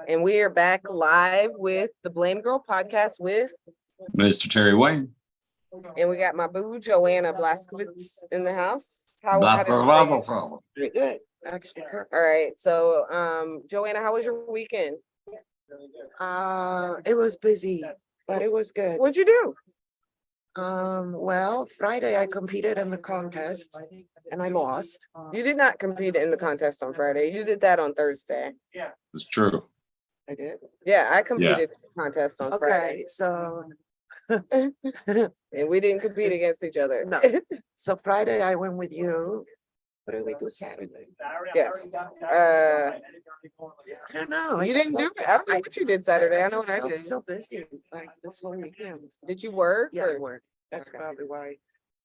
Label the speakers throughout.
Speaker 1: And we are back live with the Blame Girl podcast with
Speaker 2: Mr. Terry Wayne.
Speaker 1: And we got my boo Joanna Blaszkiewicz in the house.
Speaker 3: Pretty good, actually.
Speaker 1: All right. So Joanna, how was your weekend?
Speaker 3: It was busy, but it was good.
Speaker 1: What'd you do?
Speaker 3: Well, Friday I competed in the contest and I lost.
Speaker 1: You did not compete in the contest on Friday. You did that on Thursday.
Speaker 2: It's true.
Speaker 3: I did.
Speaker 1: Yeah, I competed in the contest on Friday.
Speaker 3: Okay, so
Speaker 1: And we didn't compete against each other.
Speaker 3: No. So Friday I went with you. What did we do Saturday?
Speaker 1: Yes.
Speaker 3: I don't know.
Speaker 1: You didn't do it. I don't know what you did Saturday. I know what I
Speaker 3: felt
Speaker 1: did.
Speaker 3: so busy like this whole weekend.
Speaker 1: Did you work?
Speaker 3: Yeah, I
Speaker 1: or-
Speaker 3: worked. That's
Speaker 1: Okay.
Speaker 3: probably why.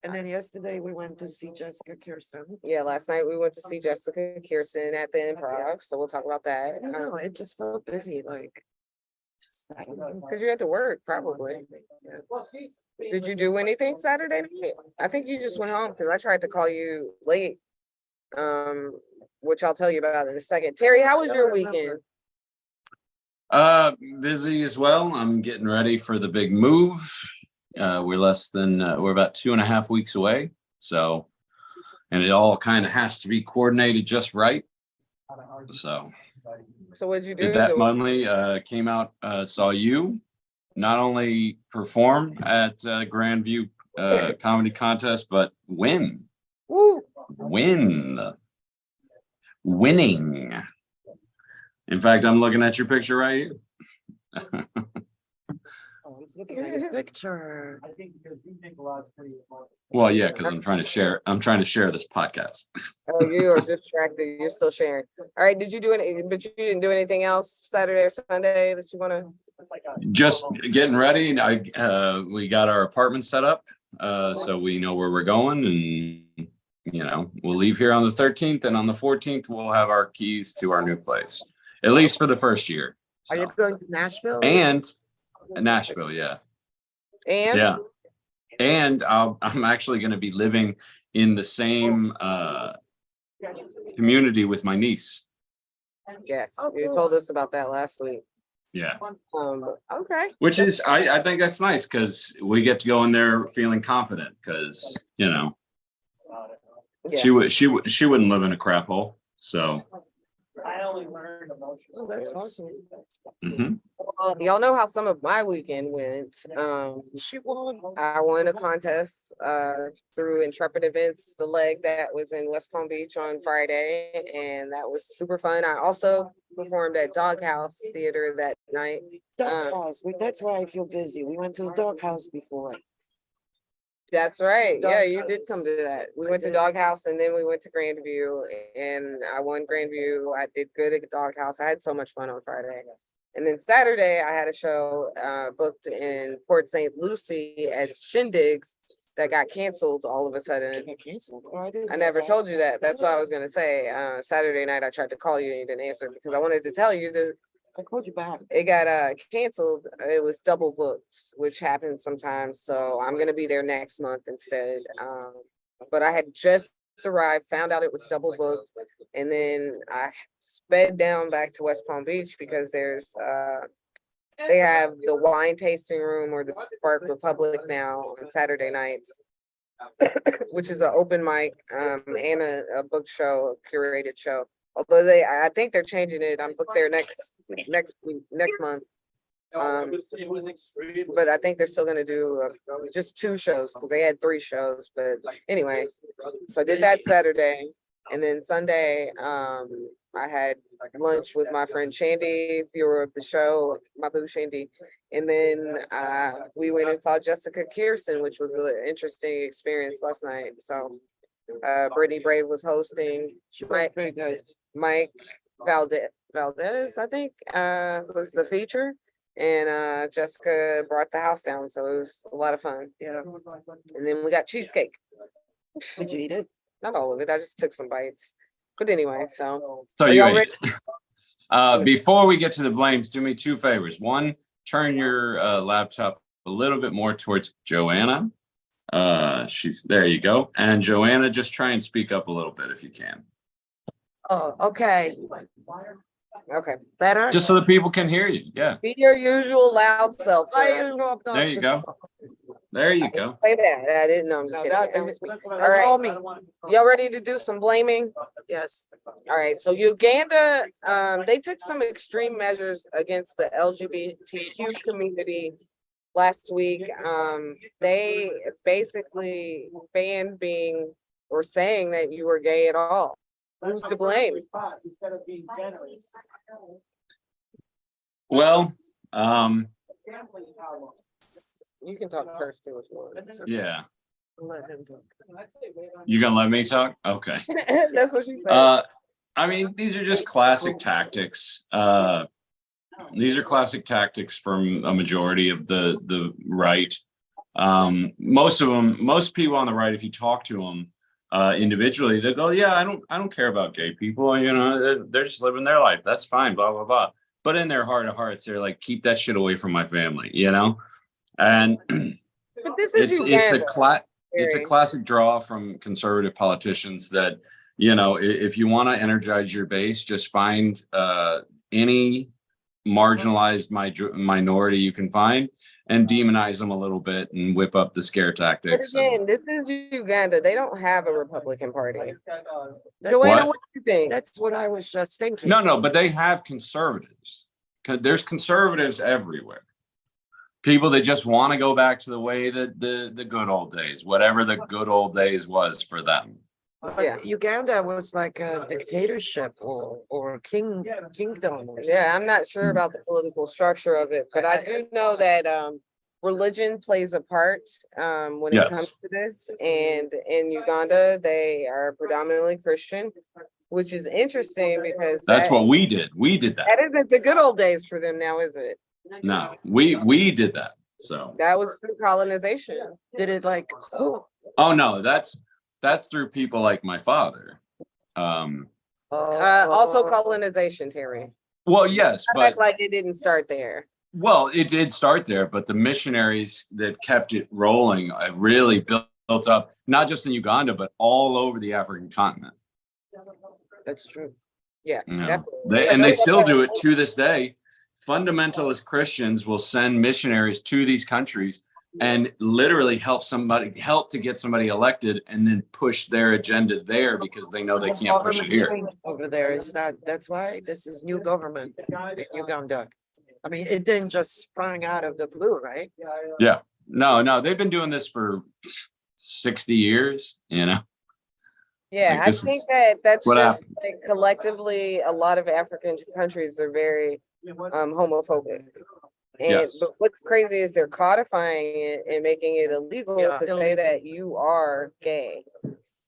Speaker 3: And then yesterday we went to see Jessica Kirsten.
Speaker 1: Yeah, last night we went to see Jessica Kirsten at the Improv, so we'll talk about that.
Speaker 3: I don't know, it just felt busy, like. I don't know.
Speaker 1: Because you had to work, probably.
Speaker 3: Yeah.
Speaker 1: Did you do anything Saturday night? I think you just went home because I tried to call you late. Which I'll tell you about in a second. Terry, how was your weekend?
Speaker 2: Busy as well. I'm getting ready for the big move. We're about 2.5 weeks away. So, and it all kind of has to be coordinated just right. So
Speaker 1: What'd you do?
Speaker 2: did that Monday, came out, saw you not only perform at Grandview Comedy Contest, but win.
Speaker 1: Woo.
Speaker 2: Winning. In fact, I'm looking at your picture right here.
Speaker 3: Oh, he's looking at your picture.
Speaker 2: Well, yeah, because I'm trying to share this podcast.
Speaker 1: Oh, you are distracted. You're still sharing. All right. Did you do anything? But you didn't do anything else Saturday or Sunday that you want to?
Speaker 2: Just getting ready. We got our apartment set up, so we know where we're going, and we'll leave here on the 13th, and on the 14th we'll have our keys to our new place, at least for the first year.
Speaker 3: Are you going to Nashville?
Speaker 2: And Nashville, yeah.
Speaker 1: And
Speaker 2: Yeah. And I'm actually going to be living in the same community with my niece.
Speaker 1: yes,
Speaker 3: Oh,
Speaker 1: you
Speaker 3: cool.
Speaker 1: told us about that last week.
Speaker 2: Yeah.
Speaker 1: Okay.
Speaker 2: Which is, I think that's nice because we get to go in there feeling confident because,
Speaker 1: Yeah.
Speaker 2: she wouldn't live in a crap hole. So.
Speaker 3: Oh, that's awesome.
Speaker 2: Mhm.
Speaker 1: Well, y'all know how some of my weekend went.
Speaker 3: She won.
Speaker 1: I won a contest through Intrepid Events, the leg that was in West Palm Beach on Friday, and that was super fun. I also performed at Doghouse Theater that night.
Speaker 3: Doghouse. That's why I feel busy. We went to the doghouse before.
Speaker 1: That's right. Yeah, you did
Speaker 3: Doghouse.
Speaker 1: come to that. We
Speaker 3: I
Speaker 1: went to
Speaker 3: did.
Speaker 1: Doghouse and then we went to Grandview and I won Grandview. I did good at Doghouse. I had so much fun on Friday. And then Saturday I had a show booked in Port St. Lucie at Shindigs that got canceled all of a sudden.
Speaker 3: Got canceled. Oh, didn't
Speaker 1: I
Speaker 3: know
Speaker 1: never
Speaker 3: that.
Speaker 1: told you that. That's what I was gonna say. Saturday night I tried to call you and you didn't answer because I wanted to tell you that
Speaker 3: I called you back.
Speaker 1: it got canceled. It was double booked, which happens sometimes. So I'm gonna be there next month instead. But I had just arrived, found out it was double booked, and then I sped down back to West Palm Beach because there's they have the wine tasting room or the Bark Republic now on Saturday nights, which is an open mic and a book show, a curated show. Although I think they're changing it. I'm booked there next month. But I think they're still gonna do just 2 shows because they had 3 shows. But anyway, so I did that Saturday, and then Sunday, I had lunch with my friend Shandy, viewer of the show, my boo Shandy, and then we went and saw Jessica Kirsten, which was an interesting experience last night. So Brittany Brave was hosting.
Speaker 3: She was pretty good.
Speaker 1: Mike Valdez, I think, was the feature. And Jessica brought the house down, so it was a lot of fun.
Speaker 3: Yeah.
Speaker 1: And then we got cheesecake.
Speaker 3: Did you eat it?
Speaker 1: Not all of it. I just took some bites. But anyway, so
Speaker 2: So
Speaker 1: are
Speaker 2: you
Speaker 1: y'all
Speaker 2: ate it. Before we get to the blames, do me 2 favors. One, turn your laptop a little bit more towards Joanna. There you go. And Joanna, just try and speak up a little bit if you can.
Speaker 3: Oh, okay.
Speaker 1: Okay.
Speaker 3: Better?
Speaker 2: just so the people can hear you. Yeah,
Speaker 1: Be your usual loud self.
Speaker 3: I
Speaker 1: girl.
Speaker 2: there you go. There you go.
Speaker 1: Say that. I didn't know. I'm just
Speaker 3: No,
Speaker 1: kidding.
Speaker 3: that was me.
Speaker 1: All
Speaker 3: That's all
Speaker 1: right.
Speaker 3: me.
Speaker 1: Y'all ready to do some blaming?
Speaker 3: Yes.
Speaker 1: All right. So Uganda, they took some extreme measures against the LGBTQ community last week. They basically banned being or saying that you were gay at all. Who's to blame?
Speaker 4: Instead of being generous.
Speaker 2: Well,
Speaker 1: You can talk first too if you want.
Speaker 2: yeah.
Speaker 3: Let him talk.
Speaker 2: You gonna let me talk? Okay.
Speaker 1: That's what she said.
Speaker 2: I mean, these are just classic tactics. These are classic tactics from a majority of the right. Most people on the right, if you talk to them individually, they go, "Yeah, I don't care about gay people. You know, they're just living their life. That's fine." Blah blah blah. But in their heart of hearts, they're like, "Keep that shit away from my family." You know, and
Speaker 1: But this is
Speaker 2: it's
Speaker 1: Uganda.
Speaker 2: it's a classic draw from conservative politicians that, you know, if you want to energize your base, just find any marginalized minority you can find and demonize them a little bit and whip up the scare
Speaker 1: But
Speaker 2: tactics.
Speaker 1: again, this is Uganda. They don't have a Republican Party.
Speaker 3: That's
Speaker 1: Joanna,
Speaker 2: What?
Speaker 1: what do you think?
Speaker 3: That's what I was just thinking.
Speaker 2: No, but they have conservatives. There's conservatives everywhere. People that just want to go back to the way that the good old days, whatever the good old days was for them.
Speaker 1: Yeah.
Speaker 3: But Uganda was like a dictatorship or kingdom. Or
Speaker 1: Yeah, I'm not sure about the political structure of it, but I do know that religion plays a part when it
Speaker 2: Yes.
Speaker 1: comes to this. And in Uganda, they are predominantly Christian, which is interesting because
Speaker 2: That's what we did. We did that.
Speaker 1: that isn't the good old days for them now, is it?
Speaker 2: No, we did that. So,
Speaker 1: That was through colonization.
Speaker 3: Did it like who?
Speaker 2: oh no, that's through people like my father.
Speaker 1: Also colonization, Terry.
Speaker 2: Well, yes,
Speaker 1: I
Speaker 2: but
Speaker 1: act like it didn't start there.
Speaker 2: well, it did start there, but the missionaries that kept it rolling really built up, not just in Uganda, but all over the African continent.
Speaker 3: That's true.
Speaker 1: Yeah,
Speaker 2: You know,
Speaker 1: definitely.
Speaker 2: they still do it to this day. Fundamentalist Christians will send missionaries to these countries and literally help to get somebody elected and then push their agenda there because they know they can't push it here.
Speaker 3: Over there is that's why this is new government in Uganda. I mean, it didn't just sprang out of the blue, right?
Speaker 2: Yeah. No, they've been doing this for 60 years, you know.
Speaker 1: Yeah,
Speaker 2: Like,
Speaker 1: I
Speaker 2: this
Speaker 1: think
Speaker 2: is
Speaker 1: that's
Speaker 2: what
Speaker 1: just
Speaker 2: happened.
Speaker 1: like collectively, a lot of African countries are very homophobic. And
Speaker 2: Yes.
Speaker 1: but what's crazy is they're codifying it and making it illegal
Speaker 3: Yeah.
Speaker 1: to say that you are gay.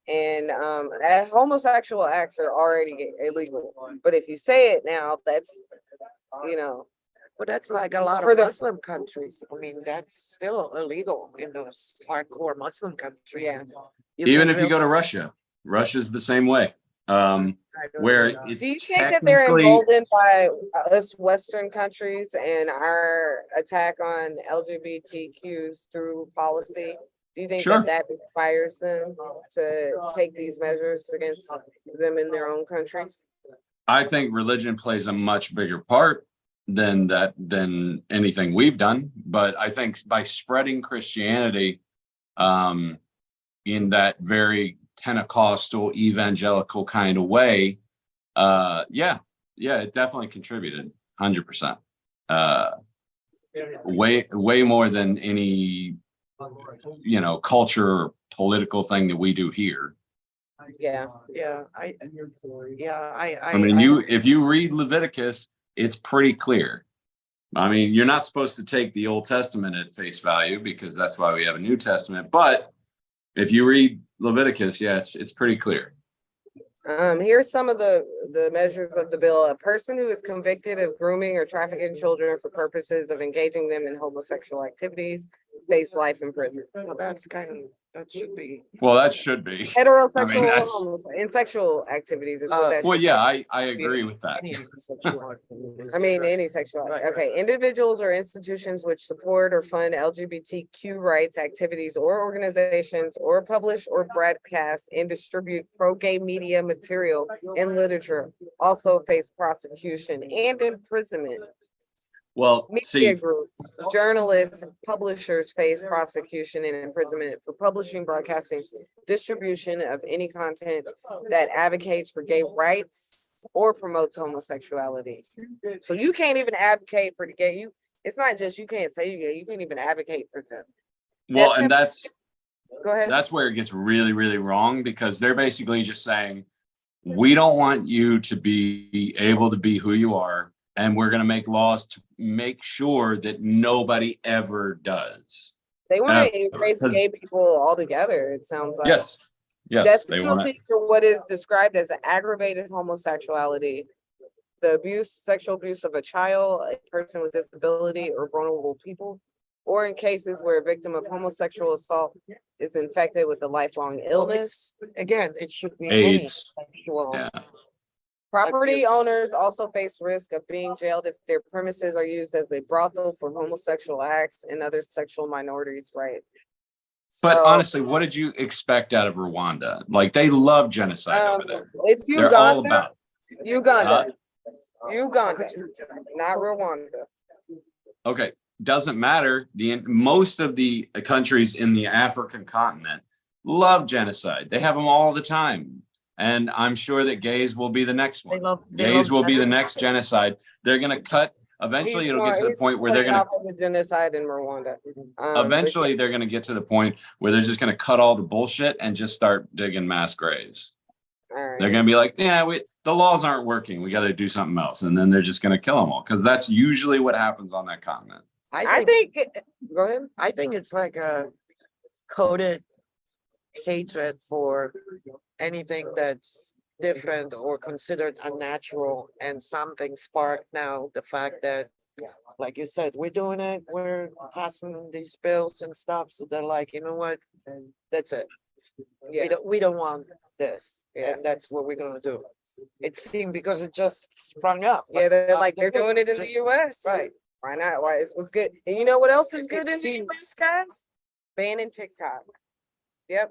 Speaker 1: And as homosexual acts are already illegal. But if you say it now, that's
Speaker 3: But that's like a lot
Speaker 1: For
Speaker 3: of
Speaker 1: the-
Speaker 3: Muslim countries. I mean, that's still illegal in those hardcore Muslim countries.
Speaker 1: Yeah.
Speaker 2: Even
Speaker 3: can
Speaker 2: if you go to
Speaker 3: really-
Speaker 2: Russia, Russia's the same way.
Speaker 3: I don't
Speaker 2: Where
Speaker 3: know.
Speaker 2: it's
Speaker 1: do you think that they're
Speaker 2: technically
Speaker 1: emboldened by us Western countries and our attack on LGBTQs through policy? Do you think
Speaker 2: Sure.
Speaker 1: that inspires them to take these measures against them in their own countries?
Speaker 2: I think religion plays a much bigger part than anything we've done. But I think by spreading Christianity in that very Pentecostal evangelical kind of way, it definitely contributed 100%. Way more than any culture or political thing that we do here.
Speaker 1: Yeah.
Speaker 3: I
Speaker 2: mean, if you read Leviticus, it's pretty clear. I mean, you're not supposed to take the Old Testament at face value because that's why we have a New Testament. But if you read Leviticus, it's pretty clear.
Speaker 1: Here's some of the measures of the bill. A person who is convicted of grooming or trafficking children for purposes of engaging them in homosexual activities face life in prison.
Speaker 3: Well, That should be.
Speaker 2: Well, that should be.
Speaker 1: Heterosexual
Speaker 2: that's-
Speaker 1: and sexual activities is what that
Speaker 2: Well,
Speaker 1: should
Speaker 2: yeah, I agree with that.
Speaker 3: Any sexual activities.
Speaker 1: I mean, any sexual,
Speaker 3: Right.
Speaker 1: okay, individuals or institutions which support or fund LGBTQ rights activities or organizations or publish or broadcast and distribute pro-gay media material and literature also face prosecution and imprisonment.
Speaker 2: Well,
Speaker 1: Media
Speaker 2: see,
Speaker 1: groups, journalists, publishers face prosecution and imprisonment for publishing, broadcasting, distribution of any content that advocates for gay rights or promotes homosexuality. So you can't even advocate for the gay, it's not just you can't say you're gay, you can't even advocate for them.
Speaker 2: well, and that's
Speaker 1: Go ahead.
Speaker 2: where it gets really, really wrong, because they're basically just saying, we don't want you to be able to be who you are, and we're going to make laws to make sure that nobody ever does.
Speaker 1: They want
Speaker 2: uh,
Speaker 1: to erase
Speaker 2: because-
Speaker 1: gay people altogether, it sounds like.
Speaker 2: Yes,
Speaker 1: That's
Speaker 2: they want to.
Speaker 1: for what is described as aggravated homosexuality. The sexual abuse of a child, a person with disability, or vulnerable people, or in cases where a victim of homosexual assault is infected with a lifelong illness.
Speaker 3: Again, it should be any
Speaker 2: AIDS.
Speaker 3: sexual.
Speaker 2: Yeah.
Speaker 1: Property
Speaker 3: Abuse.
Speaker 1: owners also face risk of being jailed if their premises are used as a brothel for homosexual acts and other sexual minorities' rights.
Speaker 2: But
Speaker 1: So,
Speaker 2: honestly, what did you expect out of Rwanda? Like, they love genocide over there.
Speaker 1: it's
Speaker 2: They're all
Speaker 1: Uganda,
Speaker 2: about.
Speaker 1: Uganda, not Rwanda.
Speaker 2: Okay, doesn't matter. Most of the countries in the African continent love genocide. They have them all the time. And I'm sure that gays will be the next
Speaker 3: They
Speaker 2: one.
Speaker 3: love.
Speaker 2: Gays will be the next genocide. They're going to cut. Eventually, it'll get to the point where they're going to.
Speaker 1: The genocide in Rwanda.
Speaker 2: Eventually, they're going to get to the point where they're just going to cut all the bullshit and just start digging mass graves. They're going to be like, yeah, the laws aren't working. We got to do something else. And then they're just going to kill them all, because that's usually what happens on that continent.
Speaker 1: I think, go ahead.
Speaker 3: I think it's like a coded hatred for anything that's different or considered unnatural, and something sparked now the fact that, like you said, we're doing it, we're passing these bills and stuff, so they're like, you know what, that's it.
Speaker 1: Yeah.
Speaker 3: We don't want this,
Speaker 1: Yeah.
Speaker 3: and that's what we're gonna do. It seemed because it just sprung up.
Speaker 1: Yeah, they're like, they're
Speaker 3: Just-
Speaker 1: doing it in the US.
Speaker 3: Right.
Speaker 1: Why not? Why it's what's good? And you know what else is good in the
Speaker 3: seems-
Speaker 1: US, guys? Banning TikTok. Yep.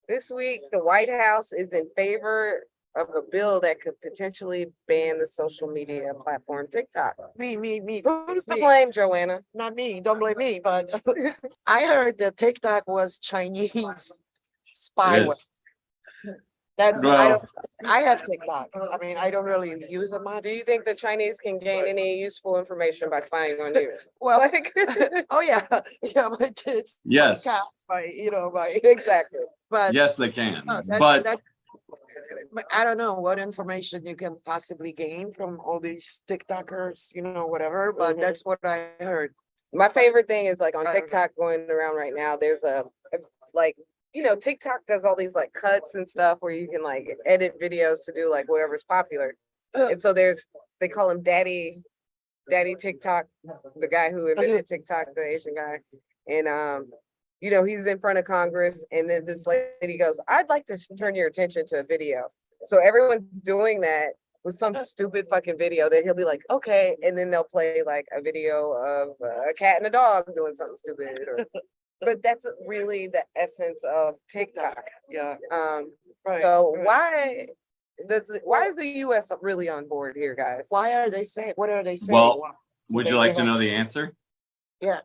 Speaker 1: This week, the White House is in favor of a bill that could potentially ban the social media platform TikTok.
Speaker 3: Me,
Speaker 1: Who's to
Speaker 3: me.
Speaker 1: blame, Joanna?
Speaker 3: Not me, don't blame me, but I heard that TikTok was Chinese
Speaker 2: It
Speaker 3: spyware.
Speaker 2: is.
Speaker 3: That's, I
Speaker 2: Well-
Speaker 3: don't, I have TikTok. I mean, I don't really use it much.
Speaker 1: Do you think the Chinese can gain any useful information by spying on you?
Speaker 3: Well,
Speaker 1: Like,
Speaker 3: oh yeah, yeah, but it's
Speaker 2: Yes.
Speaker 3: by, by,
Speaker 1: exactly.
Speaker 3: but.
Speaker 2: Yes, they can.
Speaker 3: no,
Speaker 2: But
Speaker 3: but I don't know what information you can possibly gain from all these TikTokers, whatever, but
Speaker 1: Mhm.
Speaker 3: that's what I heard.
Speaker 1: My favorite thing is like on
Speaker 3: I don't know.
Speaker 1: TikTok going around right now, there's like, TikTok does all these like cuts and stuff where you can like edit videos to do like whatever's popular. And so they call him Daddy TikTok, the guy who invented TikTok, the Asian guy. And, he's in front of Congress, and then this lady goes, I'd like to turn your attention to a video. So everyone's doing that with some stupid fucking video that he'll be like, okay. And then they'll play like a video of a cat and a dog doing something stupid. But that's really the essence of TikTok.
Speaker 3: Yeah, right.
Speaker 1: So
Speaker 3: right.
Speaker 1: why is the US really on board here, guys?
Speaker 3: Why are they saying, what are they saying?
Speaker 2: Well, would you
Speaker 3: They-
Speaker 2: like
Speaker 3: they
Speaker 2: to
Speaker 3: have-
Speaker 2: know the answer?
Speaker 3: Yeah.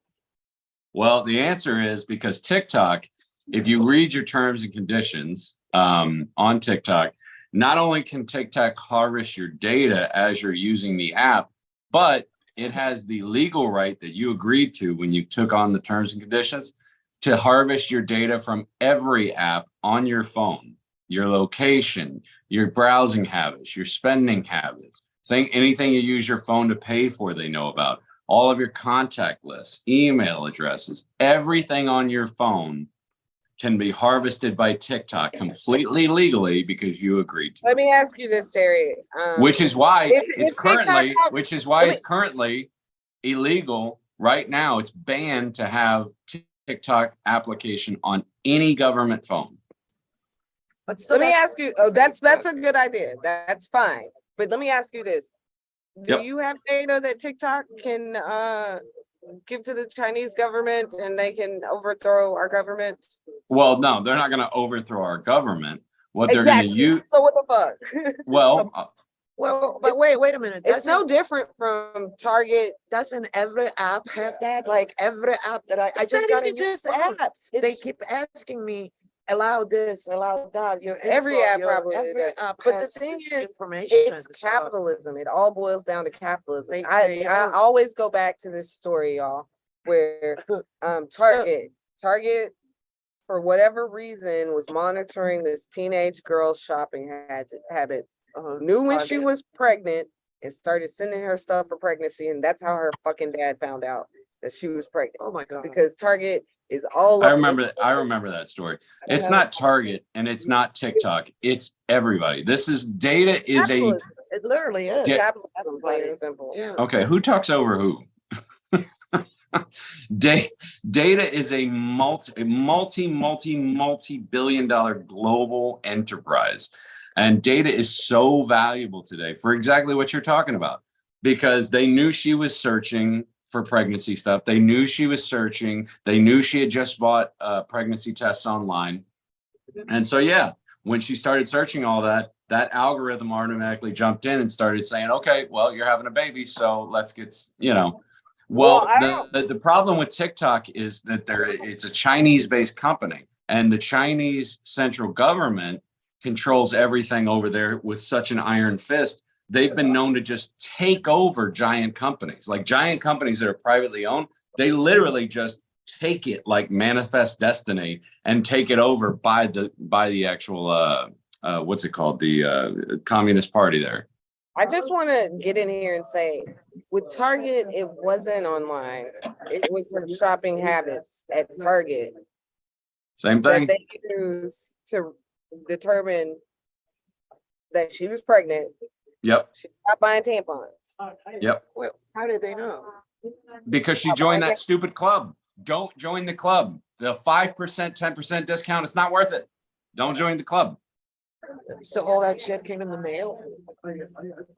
Speaker 2: Well, the answer is because TikTok, if you read your terms and conditions on TikTok, not only can TikTok harvest your data as you're using the app, but it has the legal right that you agreed to when you took on the terms and conditions to harvest your data from every app on your phone, your location, your browsing habits, your spending habits, anything you use your phone to pay for, they know about. All of your contact lists, email addresses, everything on your phone can be harvested by TikTok completely legally because you agreed to.
Speaker 1: Let me ask you this, Terry.
Speaker 2: Which is why
Speaker 1: if
Speaker 2: it's
Speaker 1: TikTok
Speaker 2: currently,
Speaker 1: has-
Speaker 2: which is why
Speaker 1: let me-
Speaker 2: it's currently illegal right now. It's banned to have TikTok application on any government phone.
Speaker 3: But so
Speaker 1: Let me
Speaker 3: that's-
Speaker 1: ask you, oh, that's a good idea. That's fine. But let me ask you this. Do
Speaker 2: Yep.
Speaker 1: you have data that TikTok can give to the Chinese government and they can overthrow our government?
Speaker 2: Well, no, they're not going to overthrow our government. What they're going to use,
Speaker 1: So what the fuck?
Speaker 2: well,
Speaker 3: Well, but wait a minute.
Speaker 1: It's no different from Target.
Speaker 3: Doesn't every app have that? Like every app that I
Speaker 1: It's
Speaker 3: just
Speaker 1: not
Speaker 3: got a
Speaker 1: even
Speaker 3: new
Speaker 1: just
Speaker 3: phone.
Speaker 1: apps.
Speaker 3: They
Speaker 1: It's
Speaker 3: keep asking me, allow this, allow that. Your
Speaker 1: every
Speaker 3: info,
Speaker 1: app
Speaker 3: your-
Speaker 1: probably
Speaker 3: every
Speaker 1: does.
Speaker 3: app
Speaker 1: But the
Speaker 3: has
Speaker 1: thing
Speaker 3: this
Speaker 1: is,
Speaker 3: information.
Speaker 1: it's
Speaker 3: so-
Speaker 1: capitalism. It all boils down to capitalism.
Speaker 3: They
Speaker 1: I
Speaker 3: are.
Speaker 1: always go back to this story, y'all, where Target for whatever reason was monitoring this teenage girl's shopping habits. Knew when she
Speaker 3: Target.
Speaker 1: was pregnant and started sending her stuff for pregnancy, and that's how her fucking dad found out that she was pregnant.
Speaker 3: Oh my God.
Speaker 1: Because Target is all
Speaker 2: I
Speaker 1: up in-
Speaker 2: remember that story. It's not Target and it's not TikTok. It's everybody. This is data is a,
Speaker 1: capitalism.
Speaker 3: It literally is.
Speaker 2: Yeah.
Speaker 1: Capitalism, plain and simple.
Speaker 3: Yeah.
Speaker 2: okay, who talks over who? Data is a multi-billion-dollar global enterprise. And data is so valuable today for exactly what you're talking about, because they knew she was searching for pregnancy stuff. They knew she was searching. They knew she had just bought pregnancy tests online. And so, yeah, when she started searching all that, that algorithm automatically jumped in and started saying, okay, well, you're having a baby, so let's get, you know. Well, the problem with TikTok is that it's a Chinese-based company, and the Chinese central government controls everything over there with such an iron fist. They've been known to just take over giant companies, like giant companies that are privately owned. They literally just take it like manifest destiny and take it over by the actual what's it called, the Communist Party there.
Speaker 1: I just want to get in here and say, with Target, it wasn't online. It was her shopping habits at Target
Speaker 2: Same
Speaker 1: that
Speaker 2: thing.
Speaker 1: they used to determine that she was pregnant.
Speaker 2: Yep.
Speaker 1: She stopped buying tampons.
Speaker 2: Yep.
Speaker 3: Well, how did they know?
Speaker 2: Because she joined that stupid club. Don't join the club. The 5%, 10% discount, it's not worth it. Don't join the club.
Speaker 3: So all that shit came in the mail?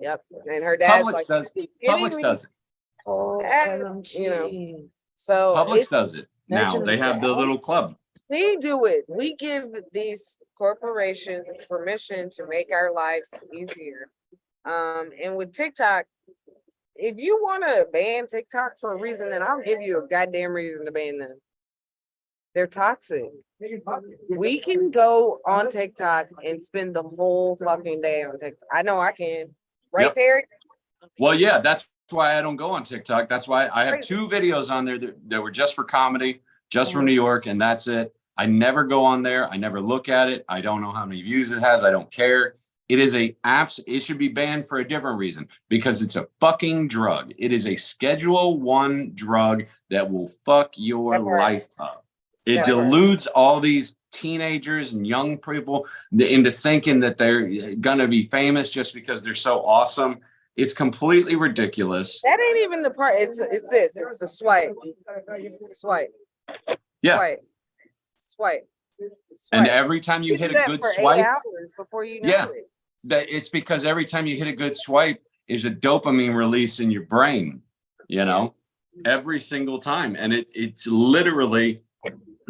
Speaker 1: Yep. And her dad's
Speaker 2: Publix
Speaker 1: like,
Speaker 2: does.
Speaker 1: "Are you kidding
Speaker 2: Publix
Speaker 1: me?"
Speaker 2: does it.
Speaker 3: Oh,
Speaker 1: You know.
Speaker 3: OMG.
Speaker 1: So
Speaker 2: Publix
Speaker 1: it's-
Speaker 2: does it. Now
Speaker 3: Imagine
Speaker 2: they have the
Speaker 3: that.
Speaker 2: little club.
Speaker 1: we do it. We give these corporations permission to make our lives easier. And with TikTok, if you want to ban TikTok for a reason, then I'll give you a goddamn reason to ban them. They're toxic. We can go on TikTok and spend the whole fucking day on TikTok. I know I can. Right,
Speaker 2: Yep.
Speaker 1: Terry?
Speaker 2: Well, yeah, that's why I don't go on TikTok. That's why I have 2 videos on there that were just for comedy, just from New York, and that's it. I never go on there. I never look at it. I don't know how many views it has. I don't care. It is it should be banned for a different reason, because it's a fucking drug. It is a Schedule 1 drug that will fuck your
Speaker 1: That part.
Speaker 2: life up. It
Speaker 1: That part.
Speaker 2: deludes all these teenagers and young people into thinking that they're gonna be famous just because they're so awesome. It's completely ridiculous.
Speaker 1: That ain't even the part. It's this. It's the swipe. Swipe.
Speaker 2: Yeah.
Speaker 1: Swipe. Swipe.
Speaker 2: And
Speaker 1: Swipe.
Speaker 2: every time you hit
Speaker 1: do
Speaker 2: a
Speaker 1: that
Speaker 2: good
Speaker 1: for 8
Speaker 2: swipe,
Speaker 1: hours before you know
Speaker 2: Yeah.
Speaker 1: it.
Speaker 2: that it's because every time you hit a good swipe is a dopamine release in your brain, you know, every single time. And it's literally,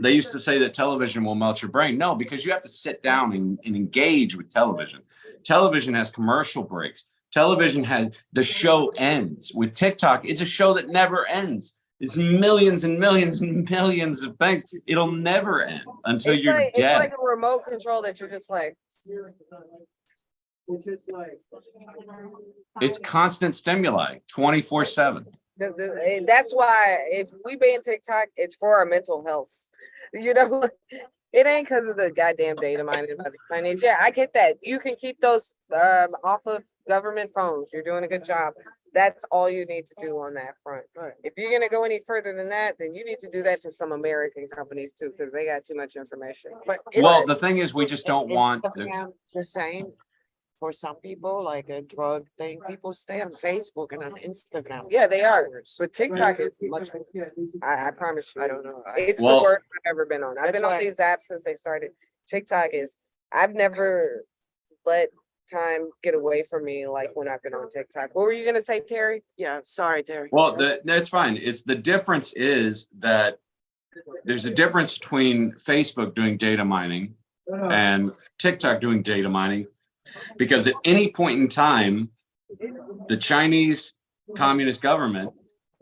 Speaker 2: they used to say that television will melt your brain. No, because you have to sit down and engage with television. Television has commercial breaks. Television has, the show ends. With TikTok, it's a show that never ends. It's millions and millions and millions of things. It'll never end until
Speaker 1: It's
Speaker 2: you're
Speaker 1: like,
Speaker 2: dead.
Speaker 1: It's like a remote control that you're just like,
Speaker 2: It's constant stimuli, 24/7.
Speaker 1: and that's why if we ban TikTok, it's for our mental health. You know, it ain't because of the goddamn data mining by the Chinese. Yeah, I get that. You can keep those off of government phones. You're doing a good job. That's all you need to do on that front. If you're gonna go any further than that, then you need to do that to some American companies too, because they got too much information.
Speaker 3: But
Speaker 2: Well, the thing is, we just don't want
Speaker 3: Instagram the same. for some people, like a drug thing, people stay on Facebook and on Instagram.
Speaker 1: Yeah, they are. But TikTok is much worse. I promise you.
Speaker 3: I don't know.
Speaker 1: It's the
Speaker 2: Well-
Speaker 1: worst I've ever been on. I've
Speaker 3: That's
Speaker 1: been on
Speaker 3: why-
Speaker 1: these apps since they started. TikTok is, I've never let time get away from me like when I've been on TikTok. What were you gonna say, Terry?
Speaker 3: Yeah, sorry, Terry.
Speaker 2: Well, that's fine. It's the difference is that there's a difference between Facebook doing data mining and TikTok doing data mining, because at any point in time, the Chinese Communist government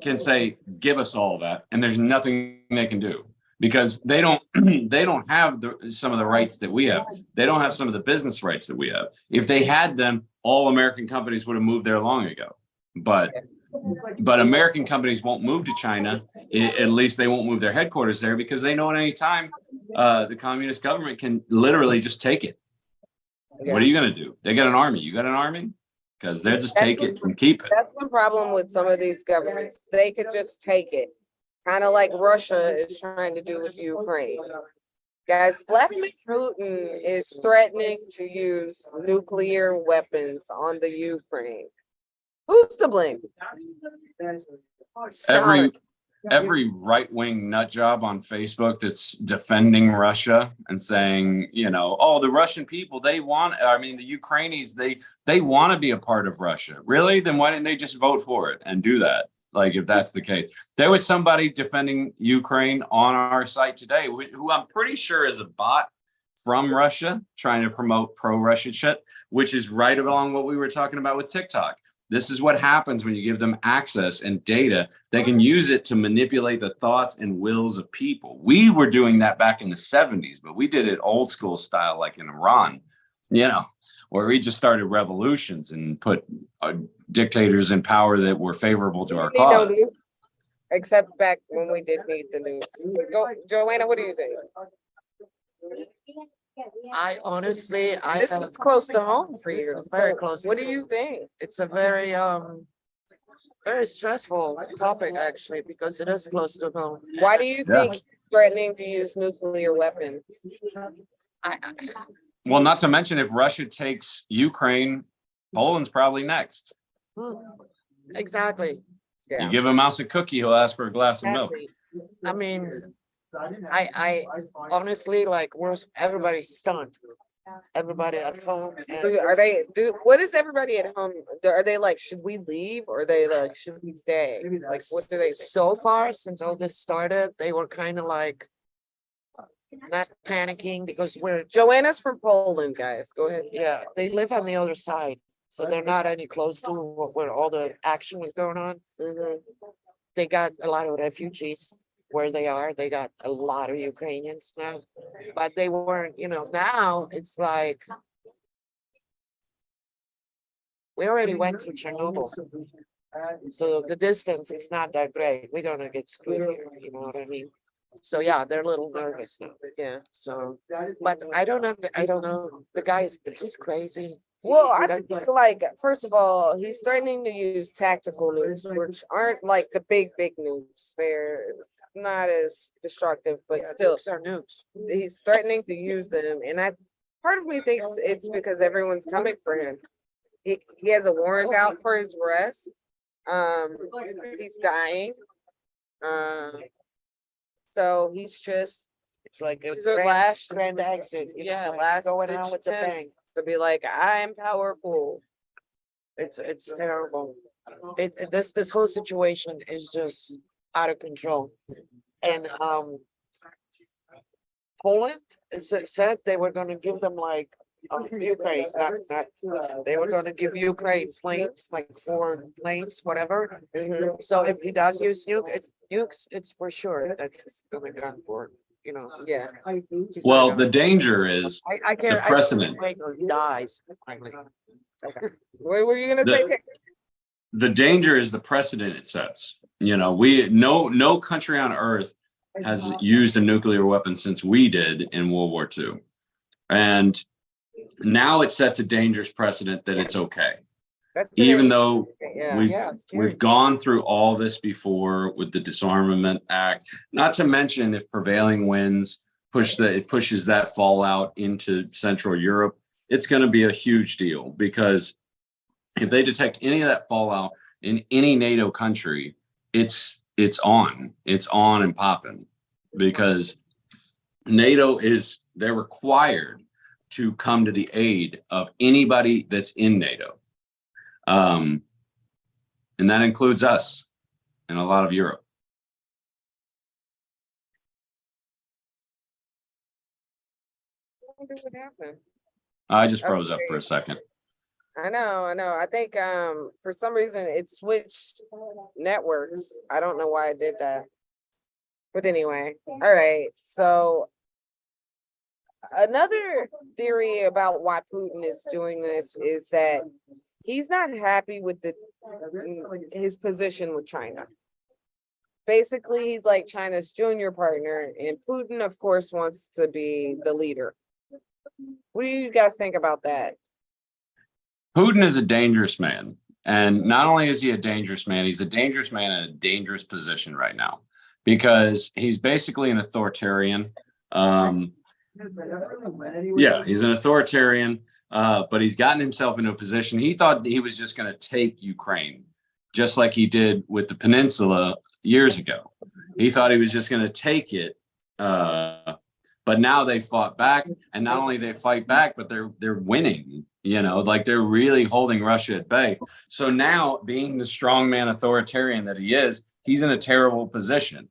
Speaker 2: can say, give us all that, and there's nothing they can do because they don't they don't have some of the rights that we have. They don't have some of the business rights that we have. If they had them, all American companies would have moved there long ago. But American companies won't move to China. At least they won't move their headquarters there because they know at any time the communist government can literally just take it. What are you going to do? They got an army. You got an army? Because they'll just take it and keep it.
Speaker 1: That's the problem with some of these governments. They could just take it. Kind of like Russia is trying to do with Ukraine. Guys, Vladimir Putin is threatening to use nuclear weapons on the Ukraine. Who's to blame?
Speaker 2: Every right-wing nut job on Facebook that's defending Russia and saying, you know, oh, the Russian people, the Ukrainians, they want to be a part of Russia. Really? Then why didn't they just vote for it and do that? Like, if that's the case. There was somebody defending Ukraine on our site today, who I'm pretty sure is a bot from Russia trying to promote pro-Russian shit, which is right along what we were talking about with TikTok. This is what happens when you give them access and data. They can use it to manipulate the thoughts and wills of people. We were doing that back in the 70s, but we did it old school style, like in Iran, you know, where we just started revolutions and put dictators in power that were favorable to our cause.
Speaker 1: Except back when we did need the news. Go, Joanna, what do you think?
Speaker 3: I honestly,
Speaker 1: This is close to home for you.
Speaker 3: It's very
Speaker 1: So
Speaker 3: close to
Speaker 1: What do
Speaker 3: home.
Speaker 1: you think?
Speaker 3: it's a very stressful topic actually, because it is close to home.
Speaker 1: Why do you
Speaker 2: Yeah.
Speaker 1: think he's threatening to use nuclear weapons?
Speaker 3: I,
Speaker 2: Well, not to mention if Russia takes Ukraine, Poland's probably next.
Speaker 3: exactly.
Speaker 2: You give a mouse a cookie, he'll ask for a glass of milk.
Speaker 3: I mean, I honestly, like, everybody's stunned. Everybody at home. and-
Speaker 1: What is everybody at home? Are they like, should we leave? Or are they like, should we stay? Like, what do they think?
Speaker 3: So far, since all this started, they were kind of like not panicking because
Speaker 1: Joanna's from Poland, guys. Go ahead.
Speaker 3: yeah, they live on the other side. So they're not any close to where all the action was going on.
Speaker 1: Mhm.
Speaker 3: They got a lot of refugees where they are. They got a lot of Ukrainians now, but they weren't, now it's like we already went through Chernobyl. So the distance is not that great. We're gonna get screwed here, you know what I mean? So yeah, they're a little nervous now.
Speaker 1: Yeah.
Speaker 3: So, but I don't know. The he's crazy.
Speaker 1: Well, I
Speaker 3: That's-
Speaker 1: think like, first of all, he's threatening to use tactical nukes, which aren't like the big nukes. They're not as destructive, but
Speaker 3: Yeah,
Speaker 1: still,
Speaker 3: nukes are nukes.
Speaker 1: he's threatening to use them. And part of me thinks it's because everyone's coming for him. He has a warrant out for his arrest. He's dying. So he's just,
Speaker 3: It's like a
Speaker 1: these are last,
Speaker 3: grand exit.
Speaker 1: yeah,
Speaker 3: like
Speaker 1: last
Speaker 3: going out
Speaker 1: ditch
Speaker 3: with the bang.
Speaker 1: attempts to be like, I am powerful.
Speaker 3: It's terrible. This whole situation is just out of control. And Poland said they were gonna give them like Ukraine, not they were gonna give Ukraine planes, like 4 planes, whatever.
Speaker 1: Mhm.
Speaker 3: So if he does use nukes, it's for sure that he's gonna gun for it,
Speaker 1: Yeah.
Speaker 3: He's not
Speaker 2: Well,
Speaker 3: gonna-
Speaker 2: the danger is
Speaker 3: I can't. I
Speaker 2: precedent.
Speaker 3: can't wait till he dies.
Speaker 1: What were you gonna say?
Speaker 2: The-
Speaker 1: Terry?
Speaker 2: the danger is the precedent it sets. You know, no country on earth has used a nuclear weapon since we did in World War II. And now it sets a dangerous precedent that it's okay.
Speaker 1: That's an
Speaker 2: Even
Speaker 1: issue.
Speaker 2: though
Speaker 1: Yeah.
Speaker 2: we've gone through all this before with the Disarmament Act, not to mention if prevailing winds it pushes that fallout into Central Europe. it's going to be a huge deal, because if they detect any of that fallout in any NATO country, it's on and popping, because NATO they're required to come to the aid of anybody that's in NATO. And that includes us and a lot of Europe.
Speaker 1: I wonder what happened.
Speaker 2: I just froze up for a second.
Speaker 1: I know. I think for some reason it switched networks. I don't know why it did that. But anyway, all right. So another theory about why Putin is doing this is that he's not happy with his position with China. Basically, he's like China's junior partner, and Putin, of course, wants to be the leader. What do you guys think about that?
Speaker 2: Putin is a dangerous man. And not only is he a dangerous man, he's a dangerous man in a dangerous position right now, because he's basically an authoritarian. Yeah, he's an authoritarian, but he's gotten himself into a position. He thought he was just going to take Ukraine, just like he did with the peninsula years ago. He thought he was just going to take it. But now they fought back, and not only they fight back, but they're winning, like they're really holding Russia at bay. So now, being the strongman authoritarian that he is, he's in a terrible position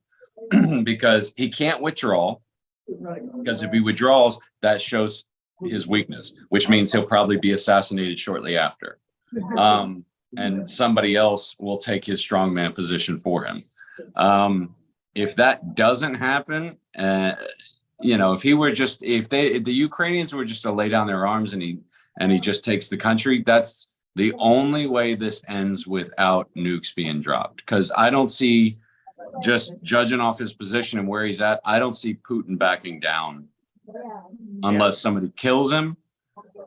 Speaker 2: because he can't withdraw, because if he withdraws, that shows his weakness, which means he'll probably be assassinated shortly after. And somebody else will take his strongman position for him. If that doesn't happen, if the Ukrainians were just to lay down their arms and he just takes the country, that's the only way this ends without nukes being dropped. Because I don't see, just judging off his position and where he's at, I don't see Putin backing down unless somebody kills him.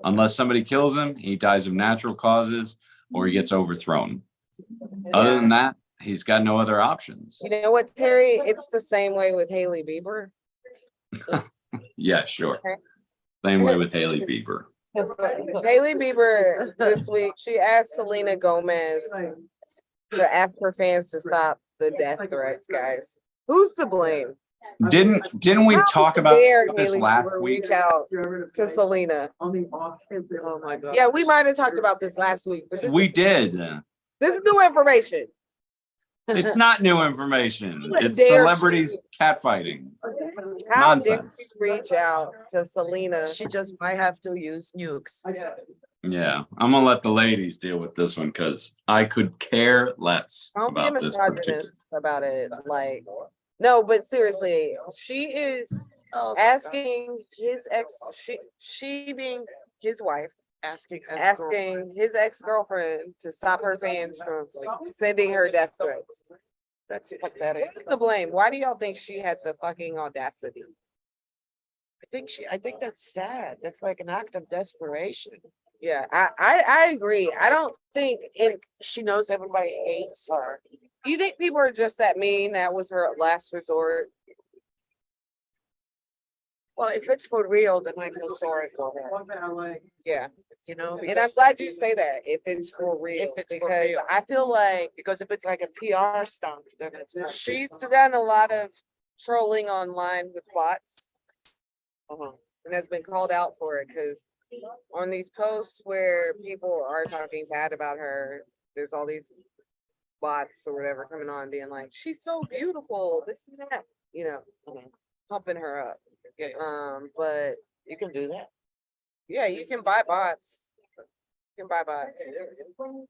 Speaker 2: Unless somebody kills him, he dies of natural causes or he gets overthrown. Other than that, he's got no other options.
Speaker 1: You know what, Terry? It's the same way with Haley Bieber.
Speaker 2: Yeah, sure. Same way with Haley Bieber.
Speaker 1: Haley Bieber this week, she asked Selena Gomez to ask her fans to stop the death threats, guys. Who's to blame?
Speaker 2: Didn't we talk about this last week?
Speaker 1: Reach out to Selena.
Speaker 3: Oh my God.
Speaker 1: Yeah, we might have talked about this last week, but
Speaker 2: We did.
Speaker 1: This is new information.
Speaker 2: It's not new information. It's
Speaker 1: Dare
Speaker 2: celebrities catfighting.
Speaker 1: How did
Speaker 2: Nonsense.
Speaker 1: you reach out to Selena?
Speaker 3: She just might have to use nukes.
Speaker 2: Yeah, I'm gonna let the ladies deal with this one because I could care less
Speaker 1: Don't be
Speaker 2: about this particular.
Speaker 1: misogynist about it. Like, no, but seriously, she is asking his ex, she being his wife,
Speaker 3: asking
Speaker 1: his ex-girlfriend to stop her fans from sending her death threats.
Speaker 3: That's pathetic.
Speaker 1: Who's to blame? Why do y'all think she had the fucking audacity?
Speaker 3: I think that's sad. That's like an act of desperation.
Speaker 1: Yeah, I agree. I don't think
Speaker 3: She knows everybody hates her.
Speaker 1: you think people are just that mean? That was her last resort.
Speaker 3: Well, if it's for real, then I feel sorry for her.
Speaker 1: Yeah.
Speaker 3: And I'm
Speaker 1: glad you say that, if it's for real,
Speaker 3: If it's for
Speaker 1: because
Speaker 3: real.
Speaker 1: I feel like
Speaker 3: because if it's like a PR stunt, then it's
Speaker 1: she's done a lot of trolling online with bots and has been called out for it, because on these posts where people are talking bad about her, there's all these bots or whatever coming on being like, she's so beautiful, this and that, pumping her up. But
Speaker 3: you can do that.
Speaker 1: yeah, you can buy bots. You can buy bots.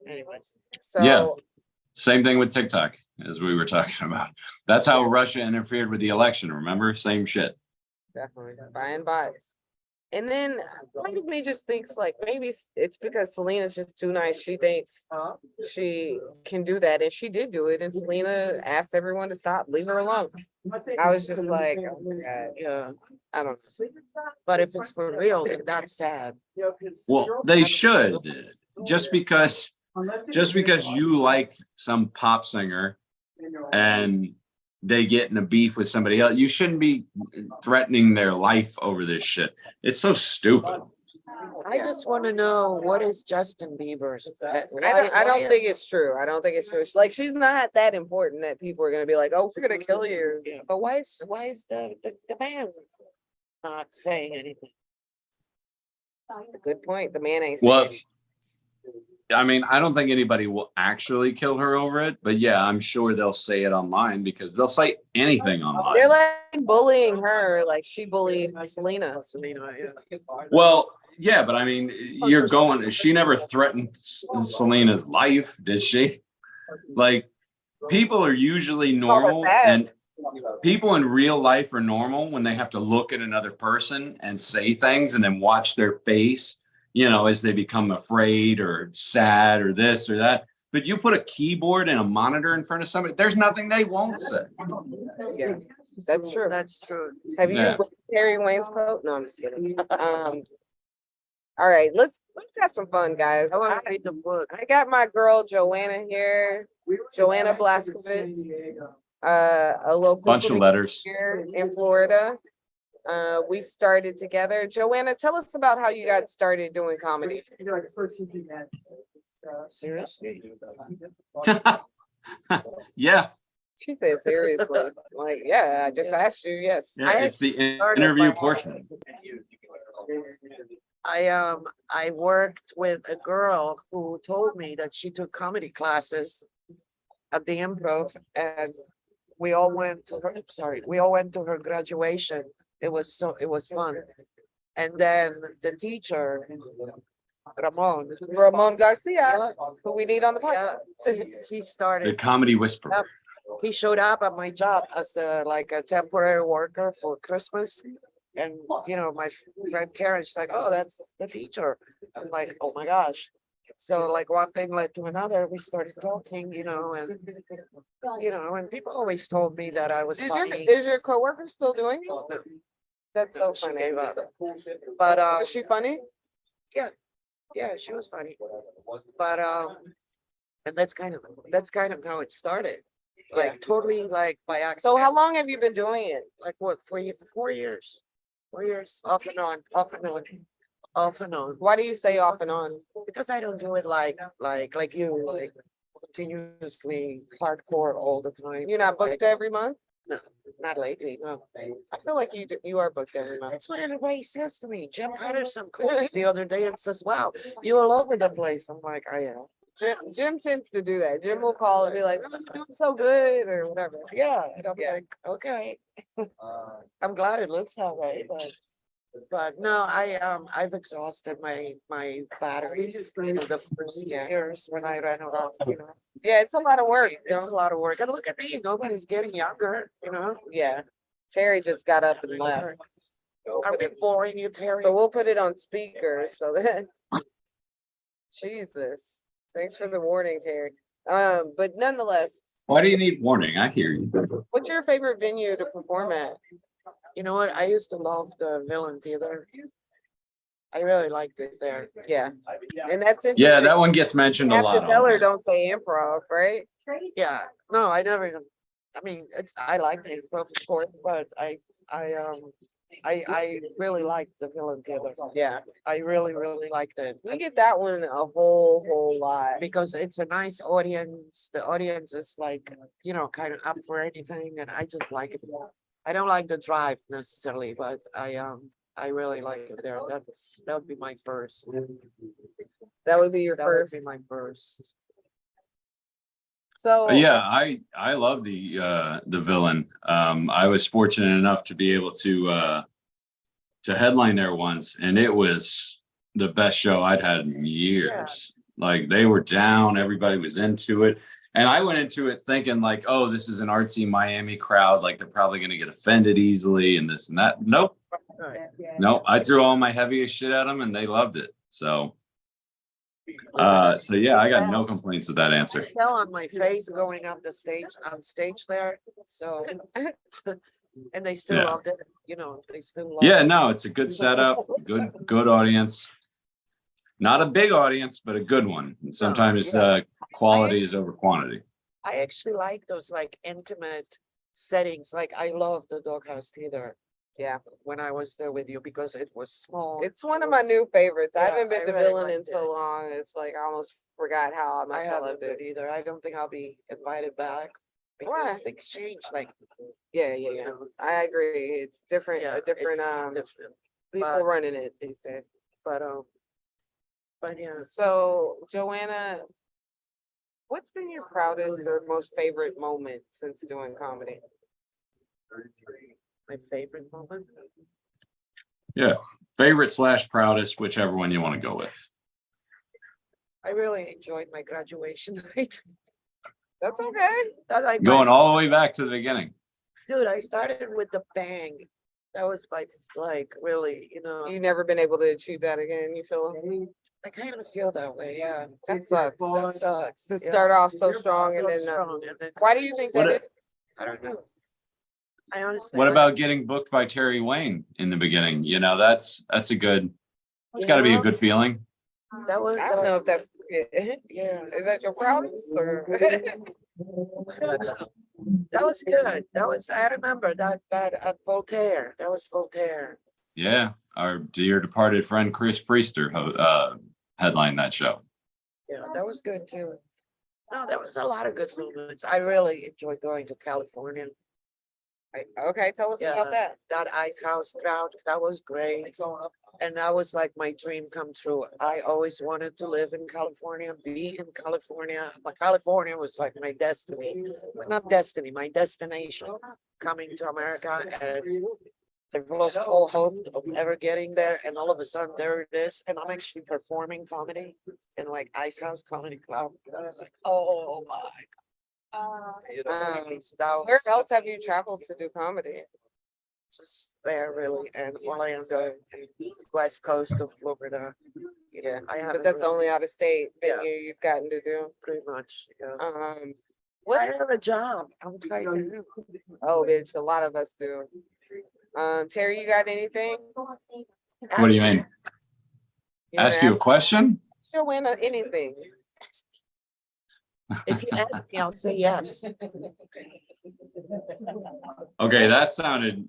Speaker 3: Anyways.
Speaker 1: So
Speaker 2: Yeah. Same thing with TikTok, as we were talking about. That's how Russia interfered with the election. Remember? Same shit.
Speaker 1: definitely buying bots. And then part of me just thinks like maybe it's because Selena's just too nice. She thinks she can do that, and she did do it. And Selena asked everyone to stop, leave her alone. I was just like, oh my God,
Speaker 3: Yeah.
Speaker 1: I don't know.
Speaker 3: But if it's for real, then that's sad.
Speaker 2: Well, they should. Just because you like some pop singer and they get in a beef with somebody else, you shouldn't be threatening their life over this shit. It's so stupid.
Speaker 3: I just want to know, what is Justin Bieber's?
Speaker 1: I don't think it's true. I don't think it's true. Like, she's not that important that people are gonna be like, oh, we're gonna kill you.
Speaker 3: Yeah, but why is the man not saying anything?
Speaker 1: Good point. The man ain't
Speaker 2: Well,
Speaker 1: saying shit.
Speaker 2: I mean, I don't think anybody will actually kill her over it, but yeah, I'm sure they'll say it online because they'll say anything
Speaker 1: They're
Speaker 2: online.
Speaker 1: like bullying her, like she bullied Selena.
Speaker 3: Selena, yeah.
Speaker 2: Well, yeah, but I mean, you're going, she never threatened Selena's life, did she? Like, people are usually normal, and people in real life are normal when they have to look at another person and say things and then watch their face, you know, as they become afraid or sad or this or that. But you put a keyboard and a monitor in front of somebody, there's nothing they won't say.
Speaker 1: Yeah, that's true.
Speaker 3: That's true.
Speaker 1: Have you
Speaker 2: Yeah.
Speaker 1: read Terry Wayne's quote? No, I'm just kidding. All right, let's have some fun, guys.
Speaker 3: I want to read the book.
Speaker 1: I got my girl Joanna here, Joanna Blaszkiewicz, a local
Speaker 2: Bunch of
Speaker 1: comedian
Speaker 2: letters.
Speaker 1: here in Florida. We started together. Joanna, tell us about how you got started doing comedy.
Speaker 3: Seriously?
Speaker 2: Yeah,
Speaker 1: She said seriously, like, yeah, I just asked you, yes.
Speaker 2: yeah, it's the
Speaker 3: started
Speaker 2: interview
Speaker 3: by
Speaker 2: portion.
Speaker 3: I worked with a girl who told me that she took comedy classes at the Improv, and we all went to her graduation. It was fun. And then the teacher,
Speaker 1: Ramon Garcia, who we need on the podcast.
Speaker 3: he
Speaker 2: The
Speaker 3: started,
Speaker 2: comedy whisperer.
Speaker 3: Yep. He showed up at my job as a temporary worker for Christmas. And, you know, my friend Karen, she's like, oh, that's the teacher. I'm like, oh my gosh. So like one thing led to another, we started talking, and people always told me that I was funny.
Speaker 1: Is your coworker still doing it?
Speaker 3: No,
Speaker 1: That's so
Speaker 3: she
Speaker 1: funny.
Speaker 3: gave up. But,
Speaker 1: Is she funny?
Speaker 3: yeah, she was funny. But, and that's kind of how it started. Like totally like by accident.
Speaker 1: So how long have you been doing it?
Speaker 3: Like what, 4 years? 4 years, off and on, off and on, off and on.
Speaker 1: Why do you say off and on?
Speaker 3: Because I don't do it like you, like continuously hardcore all the time.
Speaker 1: You're not booked every month?
Speaker 3: Not lately, no.
Speaker 1: I feel like you are booked every month.
Speaker 3: That's what everybody says to me. Jim Patterson called me the other day and says, wow, you're all over the place. I'm like, I am.
Speaker 1: Jim tends to do that. Jim will call and be like, "Oh, you're doing so good," or whatever.
Speaker 3: Yeah, and I'm
Speaker 1: Yeah.
Speaker 3: like, okay. I'm glad it looks that way, but no, I've exhausted my batteries in the first years when I ran it off,
Speaker 1: Yeah, it's a lot of work.
Speaker 3: It's a lot of work. And look at me, nobody's getting younger,
Speaker 1: Yeah. Terry just got up and left.
Speaker 3: Are we boring you, Terry?
Speaker 1: So we'll put it on speaker so that Jesus. Thanks for the warning, Terry. But nonetheless,
Speaker 2: Why do you need warning? I hear you.
Speaker 1: what's your favorite venue to perform at?
Speaker 3: You know what? I used to love the Villain Theater. I really liked it there.
Speaker 1: Yeah. And that's interesting.
Speaker 2: Yeah, that one gets mentioned a
Speaker 1: After
Speaker 2: lot.
Speaker 1: Teller
Speaker 2: online.
Speaker 1: don't say improv, right?
Speaker 3: Yeah, no, I never even, I mean, I like the improv, of course, but I really liked the Villain Theater.
Speaker 1: Yeah.
Speaker 3: I really, really liked it.
Speaker 1: We get that one a whole lot.
Speaker 3: Because it's a nice audience. The audience is like, kind of up for anything, and I just like it. I don't like the drive necessarily, but I really like it there. That would be my first.
Speaker 1: That would be your
Speaker 3: That would
Speaker 1: first.
Speaker 3: be my first.
Speaker 1: So
Speaker 2: Yeah, I love the Villain. I was fortunate enough to be able to headline there once, and it was the best show I'd had in years. Like, they were down, everybody was into it. And I went into it thinking like, oh, this is an artsy Miami crowd, like they're probably gonna get offended easily and this and that. Nope. Nope. I threw all my heaviest shit at them and they loved it. So yeah, I got no complaints with that
Speaker 3: I
Speaker 2: answer.
Speaker 3: fell on my face going up the stage on stage there. So and they still
Speaker 2: Yeah.
Speaker 3: loved it, they still loved
Speaker 2: Yeah,
Speaker 3: it.
Speaker 2: no, it's a good setup, good audience. Not a big audience, but a good one. And sometimes quality is over quantity.
Speaker 3: I actually like those like intimate settings. Like I love the Doghouse Theater.
Speaker 1: Yeah,
Speaker 3: when I was there with you because it was small.
Speaker 1: it's one of my new favorites. I
Speaker 3: Yeah,
Speaker 1: haven't been
Speaker 3: I
Speaker 1: to
Speaker 3: really
Speaker 1: Villain in
Speaker 3: liked
Speaker 1: so
Speaker 3: it.
Speaker 1: long. It's like I almost forgot how much
Speaker 3: I
Speaker 1: I
Speaker 3: haven't
Speaker 1: loved it.
Speaker 3: been either. I don't think I'll be invited back
Speaker 1: Why?
Speaker 3: because things change, like,
Speaker 1: Yeah, yeah, yeah. I agree. It's different,
Speaker 3: yeah,
Speaker 1: a different,
Speaker 3: it's different.
Speaker 1: people
Speaker 3: but-
Speaker 1: running it these days.
Speaker 3: But, yeah,
Speaker 1: So Joanna, what's been your proudest or most favorite moment since doing comedy?
Speaker 3: my favorite moment.
Speaker 2: Yeah. Favorite / proudest, whichever one you want to go with.
Speaker 3: I really enjoyed my graduation night.
Speaker 1: That's okay.
Speaker 3: That like
Speaker 2: Going
Speaker 3: my,
Speaker 2: all the way back to the beginning.
Speaker 3: dude, I started with the bang. That was my, like, really,
Speaker 1: You've never been able to achieve that again, you feel?
Speaker 3: I kind of feel that way, yeah.
Speaker 1: That sucks.
Speaker 3: That sucks.
Speaker 1: To
Speaker 3: yeah.
Speaker 1: start off so strong and
Speaker 3: So
Speaker 1: then,
Speaker 3: strong, and then
Speaker 1: why do you think
Speaker 2: What
Speaker 1: that
Speaker 2: a-
Speaker 1: is?
Speaker 3: I don't know. I honestly.
Speaker 2: What
Speaker 3: I-
Speaker 2: about getting booked by Terry Wayne in the beginning? You know, that's a good, it's
Speaker 3: you
Speaker 2: gotta be a
Speaker 3: know,
Speaker 2: good feeling.
Speaker 3: That was.
Speaker 1: I don't know if that's, yeah, is that your proudest or?
Speaker 3: That was good. That was, I remember that at Voltaire. That was Voltaire.
Speaker 2: Yeah, our dear departed friend Chris Priester headlined that show.
Speaker 3: Yeah, that was good too. No, there was a lot of good moments. I really enjoyed going to California.
Speaker 1: Okay, tell us about that.
Speaker 3: That Ice House crowd, that was great. And that was like my dream come true. I always wanted to live in California, be in California. But California was like my destiny, not destiny, my destination coming to America. And I've lost all hope of ever getting there. And all of a sudden there it is. And I'm actually performing comedy in like Ice House Comedy Club. I was like, oh my. So that
Speaker 1: Where
Speaker 3: was
Speaker 1: else have you traveled to do comedy?
Speaker 3: just there really, and Orlando, and west coast of Florida.
Speaker 1: Yeah,
Speaker 3: I
Speaker 1: but
Speaker 3: haven't
Speaker 1: that's
Speaker 3: really-
Speaker 1: only out of state
Speaker 3: Yeah.
Speaker 1: venue you've gotten to do.
Speaker 3: pretty much, yeah.
Speaker 1: Um,
Speaker 3: I
Speaker 1: what,
Speaker 3: have a job. I'm trying to.
Speaker 1: oh, bitch, a lot of us do. Terry, you got anything?
Speaker 2: What do you mean? Ask you a question?
Speaker 1: Joanna, anything?
Speaker 3: If you ask me, I'll say yes.
Speaker 2: Okay, that sounded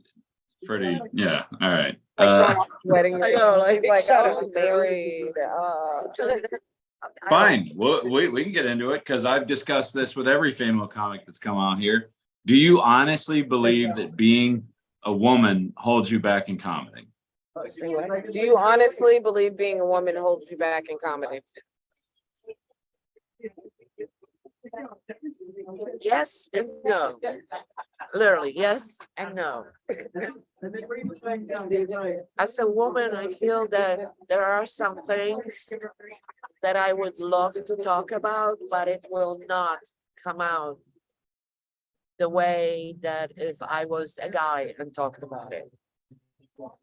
Speaker 2: pretty, yeah, all right.
Speaker 1: Like someone wedding.
Speaker 3: I know, like,
Speaker 1: like,
Speaker 3: shut
Speaker 1: oh,
Speaker 3: up.
Speaker 1: married,
Speaker 2: Fine, we can get into it because I've discussed this with every female comic that's come out here. Do you honestly believe that being a woman holds you back in comedy?
Speaker 1: do you honestly believe being a woman holds you back in comedy?
Speaker 3: Yes and no. Literally, yes and no. As a woman, I feel that there are some things that I would love to talk about, but it will not come out the way that if I was a guy and talking about it.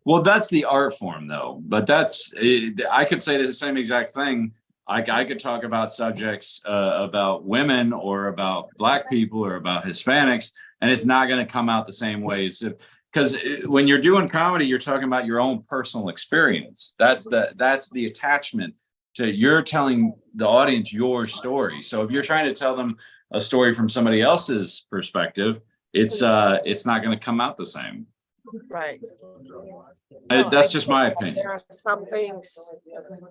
Speaker 2: Well, that's the art form though, but I could say the same exact thing. I could talk about subjects about women or about Black people or about Hispanics, and it's not going to come out the same ways. Because when you're doing comedy, you're talking about your own personal experience. That's the attachment to you're telling the audience your story. So if you're trying to tell them a story from somebody else's perspective, it's not going to come out the same.
Speaker 3: Right. No,
Speaker 2: That's
Speaker 3: I
Speaker 2: just
Speaker 3: feel
Speaker 2: my
Speaker 3: that
Speaker 2: opinion.
Speaker 3: There are some things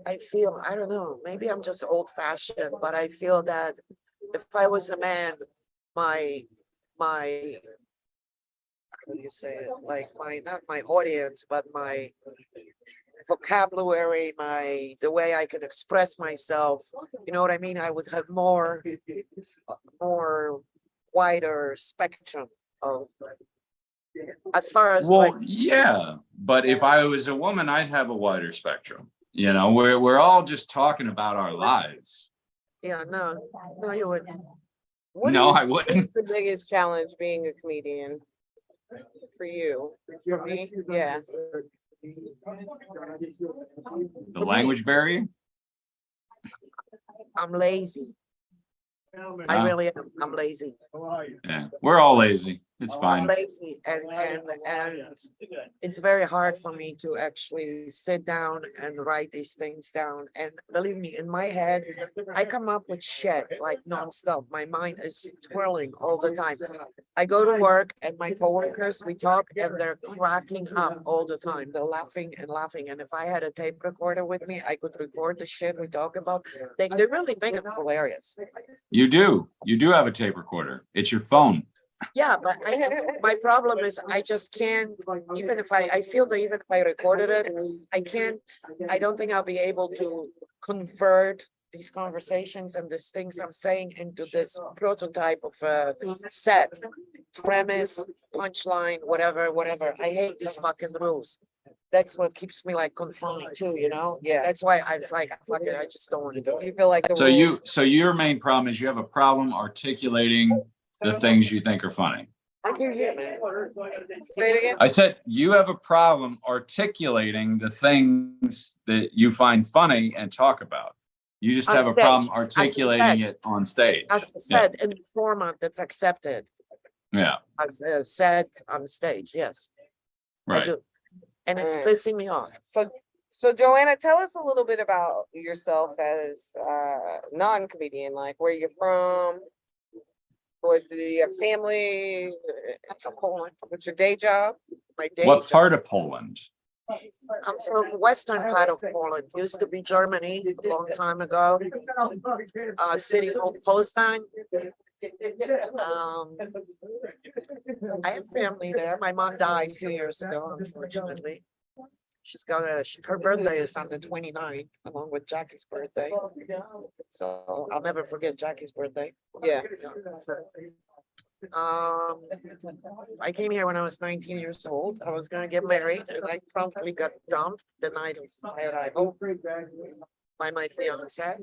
Speaker 3: I feel, I don't know, maybe I'm just old fashioned, but I feel that if I was a man, my, how do you say it? Like not my audience, but my vocabulary, the way I can express myself, you know what I mean? I would have more wider spectrum of, as far as like,
Speaker 2: Well, yeah, but if I was a woman, I'd have a wider spectrum. You know, we're all just talking about our lives.
Speaker 3: yeah, no, you wouldn't.
Speaker 1: What do
Speaker 2: No,
Speaker 1: you
Speaker 2: I
Speaker 1: think
Speaker 2: wouldn't.
Speaker 1: is the biggest challenge being a comedian for you? For me, yeah.
Speaker 2: The language barrier.
Speaker 3: I'm lazy. I
Speaker 2: Wow.
Speaker 3: really am. I'm lazy.
Speaker 2: Yeah, we're all lazy. It's
Speaker 3: I'm
Speaker 2: fine.
Speaker 3: lazy and it's very hard for me to actually sit down and write these things down. And believe me, in my head, I come up with shit like nonstop. My mind is twirling all the time. I go to work and my coworkers, we talk and they're cracking up all the time. They're laughing and laughing. And if I had a tape recorder with me, I could record the shit we talk about. They really think it's hilarious.
Speaker 2: You do have a tape recorder. It's your phone.
Speaker 3: Yeah, but my problem is I just can't, even if I feel that even if I recorded it, I don't think I'll be able to convert these conversations and these things I'm saying into this prototype of a set, premise, punchline, whatever. I hate these fucking rules. That's what keeps me like confined too, you know?
Speaker 1: Yeah.
Speaker 3: That's why I was like, fuck it, I just don't want to do it.
Speaker 1: You feel like the
Speaker 2: So your main problem is you have a problem articulating the things you think are funny.
Speaker 3: I hear you, man.
Speaker 1: Say it again.
Speaker 2: I said you have a problem articulating the things that you find funny and talk about. You just
Speaker 3: On
Speaker 2: have a
Speaker 3: stage.
Speaker 2: problem
Speaker 3: As you
Speaker 2: articulating
Speaker 3: said.
Speaker 2: it on stage.
Speaker 3: As I said, in the format that's accepted,
Speaker 2: Yeah,
Speaker 3: as said on stage, yes, I
Speaker 2: right.
Speaker 3: do. And it's
Speaker 1: Alright.
Speaker 3: pissing me off.
Speaker 1: So Joanna, tell us a little bit about yourself as a non-comedian, like where you're from. What do you have family?
Speaker 3: I'm from Poland.
Speaker 1: What's your day job?
Speaker 3: My day
Speaker 2: What
Speaker 3: job.
Speaker 2: part of Poland?
Speaker 3: I'm from western part of Poland. Used to be Germany a long time ago. A city called Poznan. I have family there. My mom died a few years ago, unfortunately. She's got her birthday is on the 29th, along with Jackie's birthday. So I'll never forget Jackie's birthday.
Speaker 1: Yeah.
Speaker 3: I came here when I was 19 years old. I was gonna get married and I promptly got dumped the night of my arrival by my fiance. That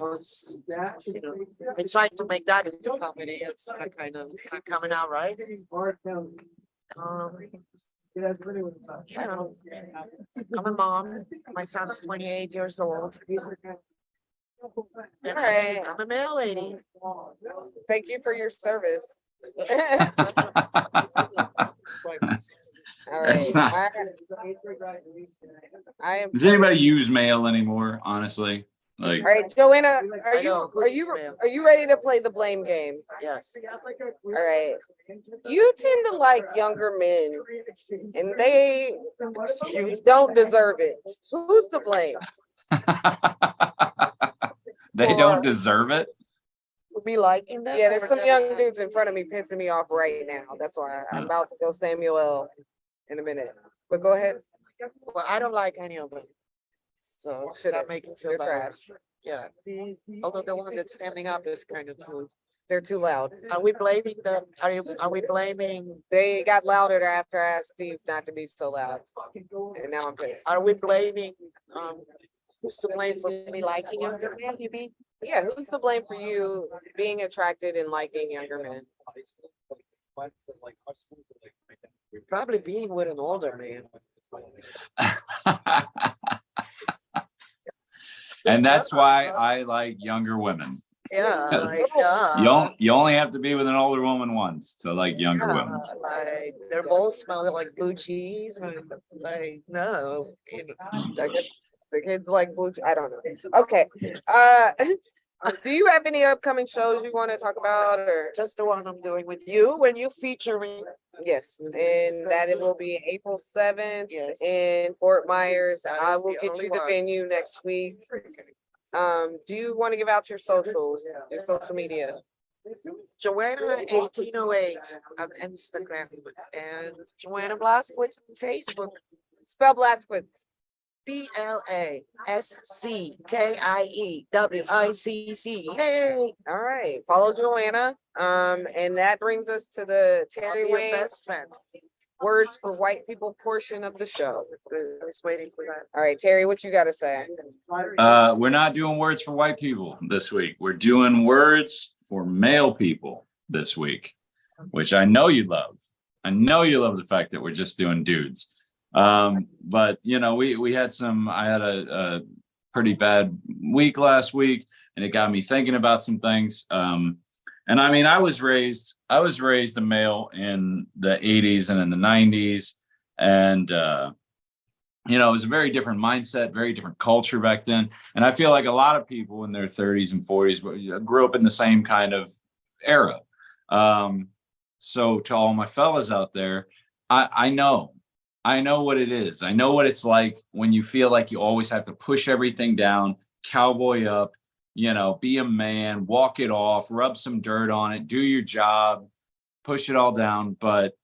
Speaker 3: was, you know, I tried to make that into comedy. It's not kind of not coming out right. You know, I'm a mom. My son's 28 years old. And
Speaker 1: Alright.
Speaker 3: I'm a mail lady.
Speaker 1: Thank you for your service. All
Speaker 2: That's
Speaker 1: right.
Speaker 2: not-
Speaker 1: I am.
Speaker 2: Does anybody use mail anymore? Honestly, like
Speaker 1: All right, Joanna, are
Speaker 3: I know, who needs
Speaker 1: you
Speaker 3: mail?
Speaker 1: are you ready to play the blame game?
Speaker 3: Yes.
Speaker 1: All right. You tend to like younger men, and they don't deserve it. Who's to blame?
Speaker 2: they don't deserve it.
Speaker 3: Be liking that.
Speaker 1: Yeah, there's some young dudes in front of me pissing me off right now. That's why I'm about to go Samuel in a minute. But go ahead.
Speaker 3: Well, I don't like any of them. So should I make you feel
Speaker 1: They're
Speaker 3: bad?
Speaker 1: trash.
Speaker 3: Yeah. Although the one that's standing up is kind of cool.
Speaker 1: They're too loud.
Speaker 3: Are we blaming them? Are we blaming,
Speaker 1: They got louder after I asked Steve not to be so loud. And now I'm pissed.
Speaker 3: are we blaming, who's to blame for me liking younger men, you mean?
Speaker 1: Yeah, who's to blame for you being attracted and liking younger men?
Speaker 3: Probably being with an older man.
Speaker 2: And that's why I like younger women.
Speaker 3: Yeah,
Speaker 2: Yes.
Speaker 3: like,
Speaker 2: You only have to be with an older woman once to like younger women.
Speaker 3: like, they're both smelling like blue cheese, and like, no. You know,
Speaker 1: Like, the kids like blue. I don't know. Okay. Do you have any upcoming shows you want to talk about, or?
Speaker 3: just the one I'm doing with you when you feature me.
Speaker 1: Yes, and that it will be April 7th
Speaker 3: Yes.
Speaker 1: in Fort Myers.
Speaker 3: That
Speaker 1: I
Speaker 3: is
Speaker 1: will
Speaker 3: the
Speaker 1: get
Speaker 3: only
Speaker 1: you the
Speaker 3: one.
Speaker 1: venue next week. Do you want to give out your socials, your social media?
Speaker 3: Joanna 1808 on Instagram and Joanna Blaszkiewicz on Facebook.
Speaker 1: Spell Blaszkiewicz.
Speaker 3: Blaszkiewicz. Yay!
Speaker 1: All right, follow Joanna. And that brings us to the
Speaker 3: I'll
Speaker 1: Terry
Speaker 3: be your
Speaker 1: Wayne
Speaker 3: best friend.
Speaker 1: Words for White People portion of the show.
Speaker 3: I was waiting for that.
Speaker 1: All right, Terry, what you got to say?
Speaker 2: We're not doing words for white people this week. We're doing words for male people this week, which I know you love. I know you love the fact that we're just doing dudes. But you know, we had I had a pretty bad week last week, and it got me thinking about some things. And And I mean, I was raised a male in the 80s and in the 90s. And, you know, it was a very different mindset, very different culture back then. And I feel like a lot of people in their 30s and 40s grew up in the same kind of era. So to all my fellas out there, I know what it is. I know what it's like when you feel like you always have to push everything down, cowboy up, you know, be a man, walk it off, rub some dirt on it, do your job, push it all down. But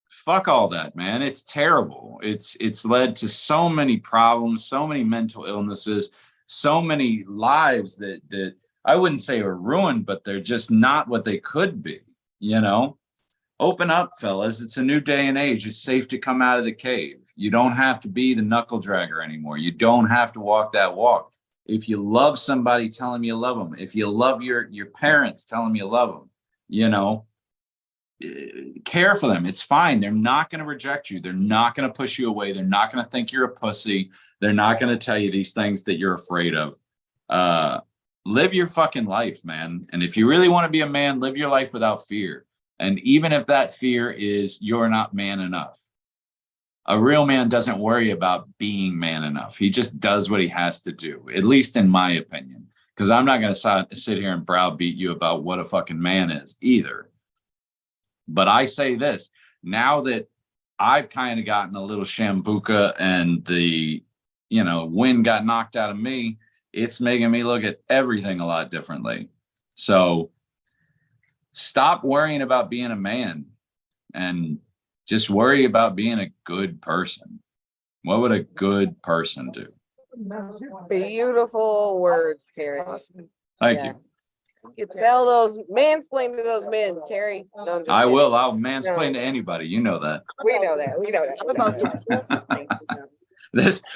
Speaker 2: fuck all that, man. It's terrible. It's led to so many problems, so many mental illnesses, so many lives that I wouldn't say are ruined, but they're just not what they could be, you know? Open up, fellas. It's a new day and age. It's safe to come out of the cave. You don't have to be the knuckle dragger anymore. You don't have to walk that walk. If you love somebody, tell them you love them. If you love your parents, tell them you love them. You know, care for them. It's fine. They're not going to reject you. They're not going to push you away. They're not going to think you're a pussy. They're not going to tell you these things that you're afraid of. Live your fucking life, man. And if you really want to be a man, live your life without fear. And even if that fear is you're not man enough, a real man doesn't worry about being man enough. He just does what he has to do, at least in my opinion, because I'm not going to sit here and browbeat you about what a fucking man is either. But I say this, now that I've kind of gotten a little shambuka and the, you know, wind got knocked out of me, it's making me look at everything a lot differently. So stop worrying about being a man and just worry about being a good person. What would a good person do?
Speaker 1: Beautiful words, Terry.
Speaker 2: Thank you.
Speaker 1: You tell those, mansplain to those men, Terry. No, I'm just
Speaker 2: I
Speaker 1: kidding.
Speaker 2: will. I'll mansplain to anybody. You know that.
Speaker 1: We know that. We know that.
Speaker 3: What about the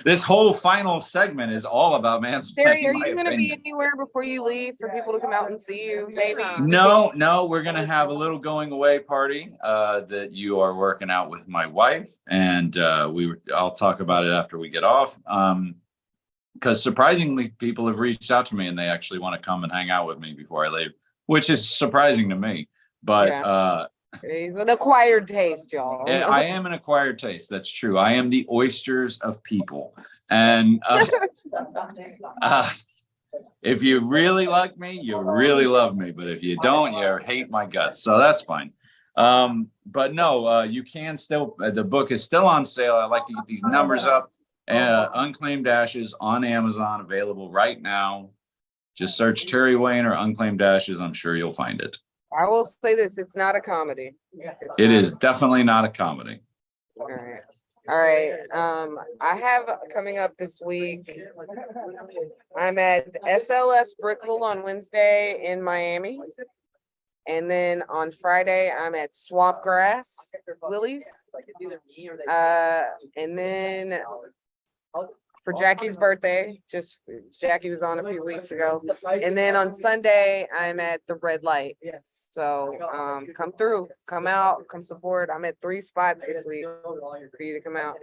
Speaker 2: This whole final segment is all about mansplaining.
Speaker 1: Terry, are
Speaker 2: my
Speaker 1: you going to be
Speaker 2: opinion.
Speaker 1: anywhere before you leave for people to come out and see you? Maybe.
Speaker 2: No, we're gonna have a little going away party that you are working out with my wife, and I'll talk about it after we get off. Because surprisingly, people have reached out to me and they actually want to come and hang out with me before I leave, which is surprising to me. But
Speaker 1: An acquired taste, y'all.
Speaker 2: I am an acquired taste. That's true. I am the oysters of people, and if you really like me, you really love me. But if you don't, you hate my guts. So that's fine. But no, you can still. The book is still on sale. I like to get these numbers up. Unclaimed Ashes on Amazon, available right now. Just search Terry Wayne or Unclaimed Ashes. I'm sure you'll find it.
Speaker 1: I will say this, it's not a comedy.
Speaker 2: It is definitely not a comedy.
Speaker 1: All right. All right. I have coming up this week, I'm at SLS Brickell on Wednesday in Miami. And then on Friday, I'm at Swapgrass Willie's. And then for Jackie's birthday, Jackie was on a few weeks ago. And then on Sunday, I'm at the Red Light. So come through, come out, come support. I'm at 3 spots this week for you to come out.